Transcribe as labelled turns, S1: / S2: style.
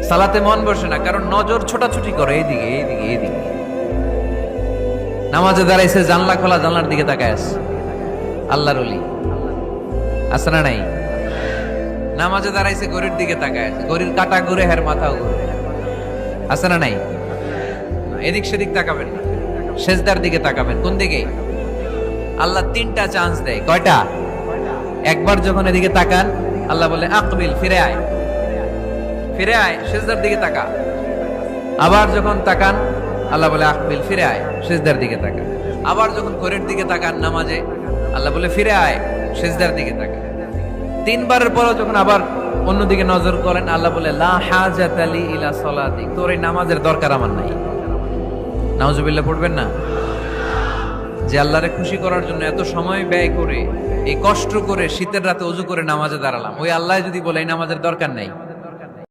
S1: সালাতে মন বসে না, কারণ নজর ছোটাছুটি করে এইদিকে এইদিকে এইদিকে। নামাজে দাঁড়াইছে, জানলা খোলা, জানলার দিকে তাকায় আছে। আল্লাহর ওলি আছে না নাই? নামাজে দাঁড়াইছে, ঘড়ির দিকে তাকায় আছে, ঘড়ির কাঁটা ঘুরে, হের মাথাও ঘুরে, আছে না নাই? এদিক সেদিক তাকাবেন না, সেজদার দিকে তাকাবেন। কোন দিকে? আল্লাহ তিনটা চান্স দেয়। কয়টা? একবার যখন এদিকে তাকান, আল্লাহ বলে আকবিল, ফিরে আয়, ফিরে আয়, সেজদার দিকে তাকা। আবার যখন তাকান, আল্লাহ বলে আকবিল, ফিরে আয়, সেজদার দিকে তাকা। আবার যখন ঘড়ির দিকে তাকান নামাজে, আল্লাহ বলে ফিরে আয়, সেজদার দিকে তাকা। তিনবারের পরও যখন আবার অন্যদিকে নজর করেন, আল্লাহ বলে লা হাজাত লি ইলা সালাতিক, তোর এই নামাজের দরকার আমার নাই। নাউজুবিল্লাহ পড়বেন না? যে আল্লাহরে খুশি করার জন্য এত সময় ব্যয় করে, এই কষ্ট করে শীতের রাতে ওযু করে নামাজে দাঁড়ালাম, ওই আল্লাহ যদি বলে এই নামাজের দরকার নাই,